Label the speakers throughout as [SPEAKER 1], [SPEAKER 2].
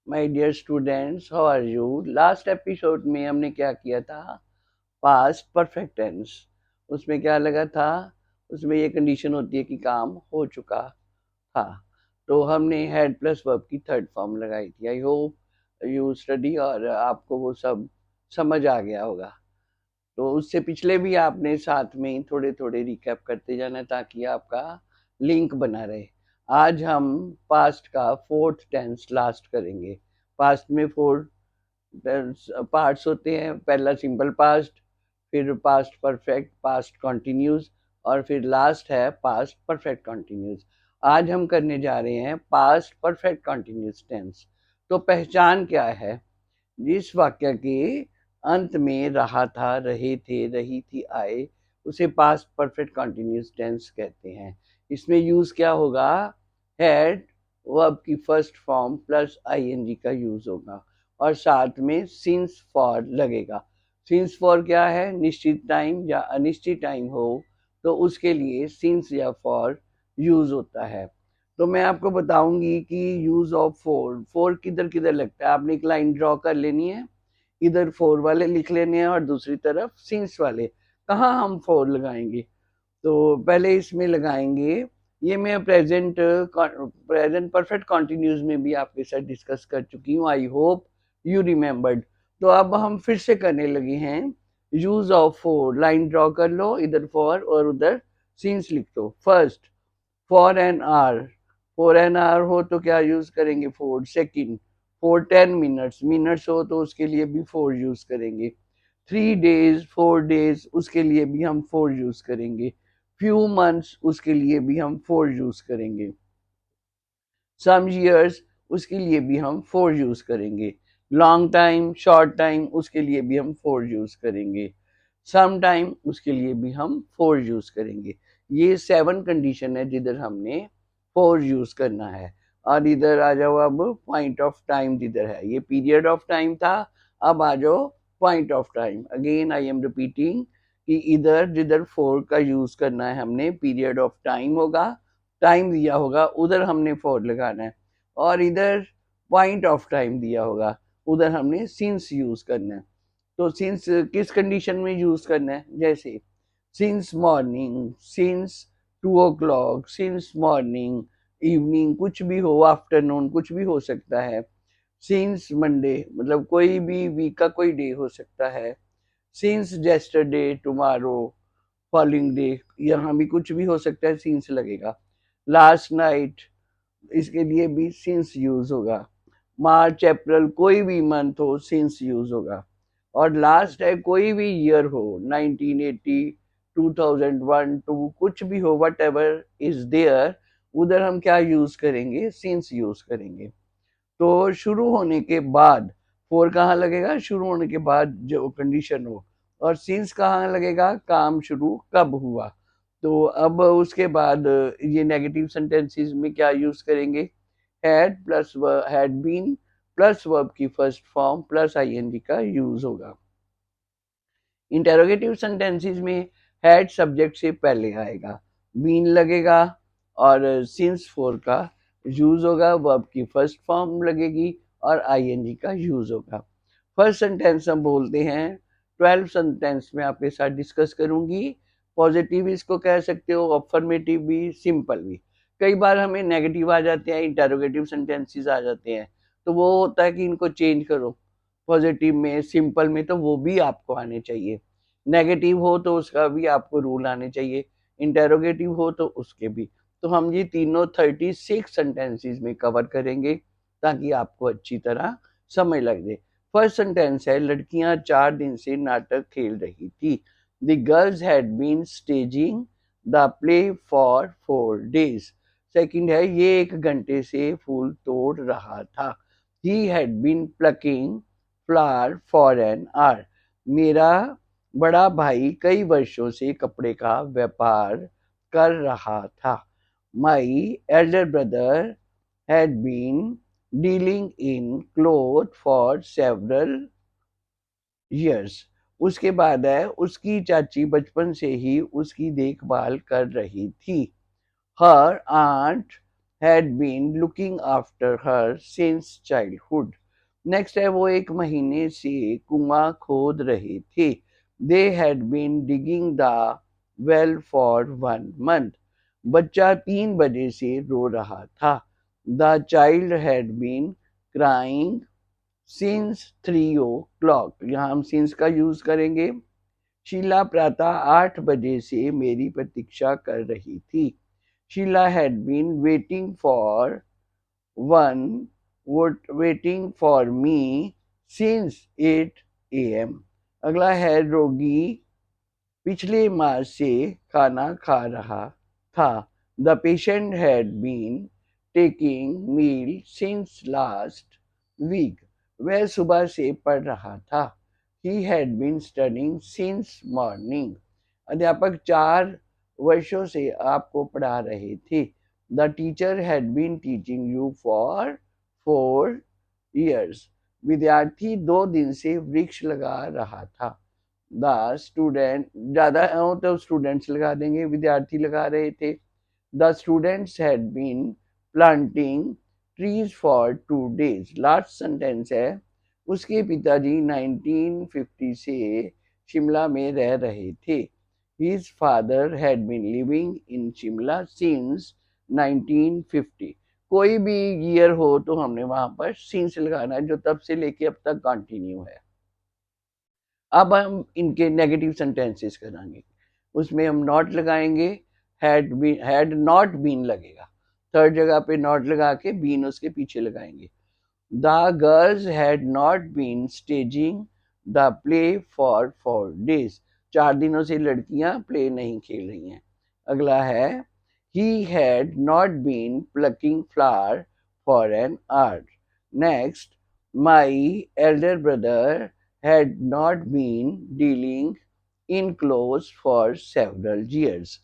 [SPEAKER 1] My dear students, how are you. Last episode में हमने क्या किया था? Past perfect tense. उसमें क्या लगा था? उसमें ये कंडीशन होती है कि काम हो चुका था। तो हमने हैड प्लस वर्ब की थर्ड फॉर्म लगाई थी। आई होप यू स्टडी और आपको वो सब समझ आ गया होगा। तो उससे पिछले भी आपने साथ में थोड़े थोड़े रिकैप करते जाना ताकि आपका लिंक बना रहे। आज हम पास्ट का फोर्थ टेंस लास्ट करेंगे। पास्ट में फोर पार्ट्स होते हैं। पहला सिंपल पास्ट, फिर पास्ट परफेक्ट, पास्ट कॉन्टिन्यूस और फिर लास्ट है पास्ट परफेक्ट कॉन्टिन्यूस। आज हम करने जा रहे हैं पास्ट परफेक्ट कॉन्टिन्यूस टेंस। तो पहचान क्या है? जिस वाक्य के अंत में रहा था, रहे थे, रही थी, आए, उसे पास्ट परफेक्ट कॉन्टिन्यूस टेंस कहते हैं। इसमें यूज क्या होगा? हैड वर्ब की फर्स्ट फॉर्म प्लस आईएनजी का यूज होगा और साथ में सिंस फॉर लगेगा। सिंस फॉर क्या है? निश्चित टाइम या अनिश्चित टाइम हो तो उसके लिए सिंस या फॉर यूज होता है। तो मैं आपको बताऊंगी कि यूज ऑफ फोर, फोर किधर किधर लगता है। आपने एक लाइन ड्रॉ कर लेनी है, इधर फोर वाले लिख लेने हैं और दूसरी तरफ सिंस वाले। कहाँ हम फोर लगाएंगे? तो पहले इसमें लगाएंगे। ये मैं प्रेजेंट परफेक्ट कॉन्टिन्यूस में भी आपके साथ डिस्कस कर चुकी हूँ। आई होप यू रिमेम्बर्ड। तो अब हम फिर से करने लगे हैं। Use of four, line draw कर लो, इधर फॉर और उधर सिंस लिख दो। First, for an our. For an our हो तो क्या यूज करेंगे? Four. Second, for 10 minutes, minutes हो तो उसके लिए भी फोर यूज करेंगे। 3 डेज, 4 डेज, उसके लिए भी हम फोर यूज करेंगे। फ्यू मंथ्स, उसके लिए भी हम फोर यूज करेंगे। सम ईयर्स, उसके लिए भी हम फोर यूज करेंगे। लॉन्ग टाइम, शॉर्ट टाइम, उसके लिए भी हम फोर यूज करेंगे। सम टाइम, उसके लिए भी हम फोर यूज करेंगे। ये 7 कंडीशन है जिधर हमने फोर यूज करना है। और इधर आ जाओ, अब पॉइंट ऑफ टाइम जिधर है, ये पीरियड ऑफ टाइम था। अब आ जाओ point of time. Again I am repeating कि इधर जिधर फोर का यूज करना है हमने, पीरियड ऑफ टाइम होगा, टाइम दिया होगा, उधर हमने फोर लगाना है। और इधर पॉइंट ऑफ टाइम दिया होगा, उधर हमने सिंस यूज करना है। तो सिंस किस कंडीशन में यूज करना है? जैसे since morning, since 2 o'clock, since morning, evening, कुछ भी हो, आफ्टरनून, कुछ भी हो सकता है। सिंस मंडे, मतलब कोई भी वीक का कोई डे हो सकता है। सिंस जेस्टरडे, टुमारो, फॉलोइंग डे, यहाँ भी कुछ भी हो सकता है, सिंस लगेगा। लास्ट नाइट, इसके लिए भी सिंस यूज होगा। मार्च, अप्रैल, कोई भी मंथ हो, सिंस यूज होगा। और लास्ट है कोई भी ईयर हो, 1980, 2001, टू, कुछ भी हो, वट एवर इज देयर, उधर हम क्या यूज करेंगे? सिंस यूज करेंगे। तो शुरू होने के बाद फोर कहाँ लगेगा? शुरू होने के बाद जो कंडीशन हो। और सिंस कहाँ लगेगा? काम शुरू कब हुआ। तो अब उसके बाद ये नेगेटिव सेंटेंसेस में क्या यूज करेंगे? Had plus had been plus verb की फर्स्ट फॉर्म प्लस आईएनजी का यूज होगा। इंटेरोगेटिव सेंटेंसेस में हैड सब्जेक्ट से पहले आएगा, बीन लगेगा और सिंस फोर का यूज होगा, वर्ब की फर्स्ट फॉर्म लगेगी और आईएनजी का यूज होगा। फर्स्ट सेंटेंस हम बोलते हैं। 12 सेंटेंस में आपके साथ डिस्कस करूंगी। पॉजिटिव इसको कह सकते हो, अफर्मेटिव भी, सिंपल भी। कई बार हमें नेगेटिव आ जाते हैं, इंटेरोगेटिव सेंटेंसेस आ जाते हैं, तो वो होता है कि इनको चेंज करो। पॉजिटिव में, सिंपल में, तो वो भी आपको आने चाहिए। नेगेटिव हो तो उसका भी आपको रूल आने चाहिए, इंटेरोगेटिव हो तो उसके भी। तो हम ये तीनों 36 सेंटेंसेस में कवर करेंगे ताकि आपको अच्छी तरह समझ लग जाए। फर्स्ट सेंटेंस है, लड़कियां 4 दिन से नाटक खेल रही थी। The girls had been staging the play for 4 days। Second है, ये 1 घंटे से फूल तोड़ रहा था। He had been plucking flower for an hour. मेरा बड़ा भाई कई वर्षों से कपड़े का व्यापार कर रहा था। My elder brother had been dealing in cloth for several years। उसके बाद है, उसकी चाची बचपन से ही उसकी देखभाल कर रही थी। Her aunt had been looking after her since childhood. Next है वो एक महीने से कुआं खोद रहे थे. They had been digging the well for 1 month. बच्चा 3 बजे से रो रहा था. The child had been crying since 3 o'clock. यहाँ हम since का यूज करेंगे. शीला प्रातः 8 बजे से मेरी प्रतीक्षा कर रही थी. Sheila had been waiting for one waiting for me since 8 a.m. अगला है रोगी पिछले माह से खाना खा रहा था. The patient had been taking meal since last week. वह सुबह से पढ़ रहा था. He had been studying since morning. अध्यापक 4 वर्षों से आपको पढ़ा रहे थे. The teacher had been teaching you for 4 years. विद्यार्थी 2 दिन से वृक्ष लगा रहा था. द स्टूडेंट ज्यादा हो तो स्टूडेंट्स लगा देंगे, विद्यार्थी लगा रहे थे. The students had been planting trees for 2 days. Last sentence है उसके पिताजी 1950 से शिमला में रह रहे थे. His father had been living in Shimla since 1950. कोई भी ईयर हो तो हमने वहां पर since लगाना है जो तब से लेके अब तक कंटिन्यू है. अब हम इनके नेगेटिव सेंटेंसेस कराएंगे. उसमें हम नॉट लगाएंगे. हैड नॉट बीन लगेगा. थर्ड जगह पे नॉट लगा के बीन उसके पीछे लगाएंगे. The girls had not been staging the play for 4 days. 4 दिनों से लड़कियां प्ले नहीं खेल रही हैं. अगला है he had not been plucking flower for an hour. Next, my elder brother had not been dealing in clothes for several years.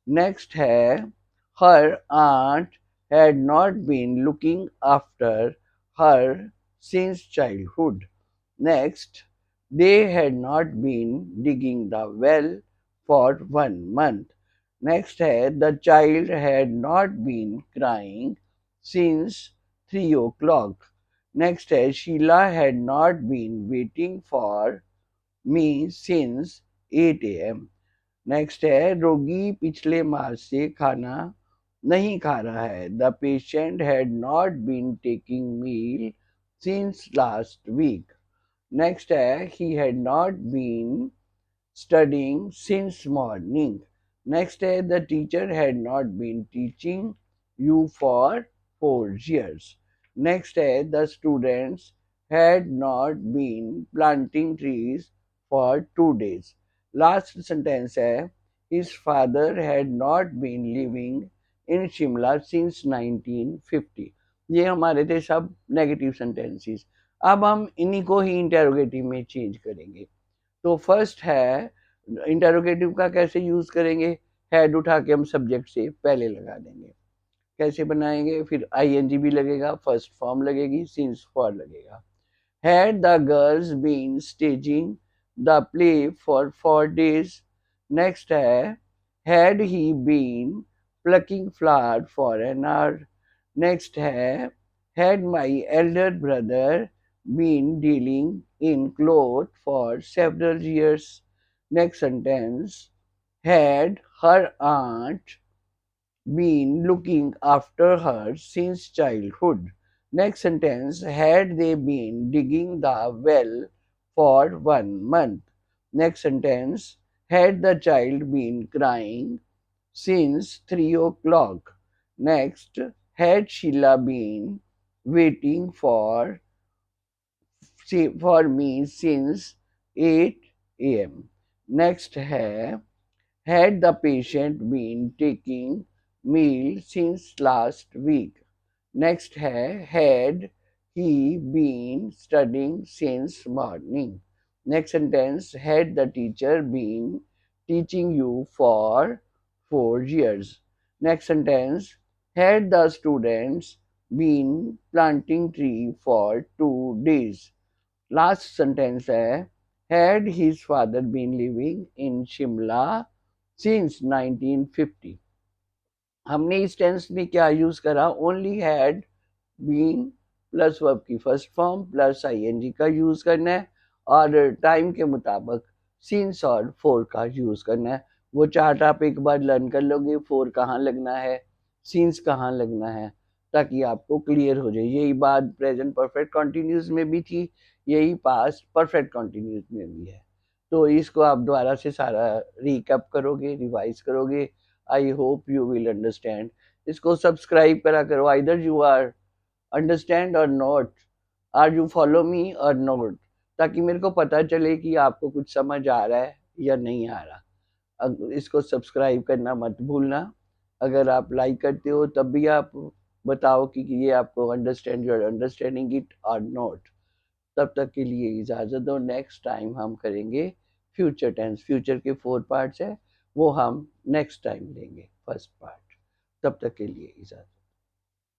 [SPEAKER 1] Next है her aunt had not been looking after her since childhood. Next, they had not been digging the well for 1 month. Next है the child had not been crying since 3 o'clock. Next है Sheila had not been waiting for me since 8 a.m. Next है रोगी पिछले माह से खाना नहीं खा रहा है. The patient had not been taking meal since last week. Next है he had not been studying since morning. Next है the teacher had not been teaching you for 4 years. Next है the students had not been planting trees for 2 days. Last sentence है his father had not been living in Shimla since 1950. ये हमारे थे सब negative sentences. अब हम इन्हीं को ही इंटेरोगेटिव में चेंज करेंगे. तो फर्स्ट है इंटरोगेटिव का कैसे यूज करेंगे. हैड उठा के हम सब्जेक्ट से पहले लगा देंगे. कैसे बनाएंगे. फिर आईएनजी भी लगेगा, फर्स्ट फॉर्म लगेगी, सिंस फॉर लगेगा. Had the girls been staging the play for 4 days. Next है had he been plucking flower for an hour. Next है had my elder brother been dealing in clothes for several years. Next sentence, had her aunt been looking after her since childhood. Next sentence, had they been digging the well for 1 month. Next sentence, had the child been crying since 3 o'clock. Next, had Sheila been waiting for me since 8 a.m. Next है had the patient been taking meal since last week. Next है had he been studying since morning. Next sentence, had the teacher been teaching you for 4 years. Next sentence, had the students been planting tree for 2 days. Last sentence है had his father been living in Shimla since 1950. हमने इस tense में क्या use करा, only had, been plus verb की first form plus ING का use करना है, और टाइम के मुताबिक सीन्स और फोर का यूज करना है। वो चार्ट आप एक बार लर्न कर लोगे, फोर कहाँ लगना है, सीन्स कहाँ लगना है, ताकि आपको क्लियर हो जाए। यही बात प्रेजेंट परफेक्ट कॉन्टिन्यूस में भी थी, यही पास्ट परफेक्ट कॉन्टिन्यूस में भी है। तो इसको आप दोबारा से सारा रिकैप करोगे, रिवाइज करोगे। I hope you will understand. इसको सब्सक्राइब करा करो, either you are understand or not, are you follow me or not, ताकि मेरे को पता चले कि आपको कुछ समझ आ रहा है या नहीं आ रहा। इसको सब्सक्राइब करना मत भूलना। अगर आप लाइक करते हो तब भी आप बताओ कि ये आपको understand, you are understanding it or not. तब तक के लिए इजाज़त दो। नेक्स्ट टाइम हम करेंगे फ्यूचर टेंस। फ्यूचर के 4 पार्ट्स है, वो हम नेक्स्ट टाइम लेंगे, फर्स्ट पार्ट। तब तक के लिए इजाज़त।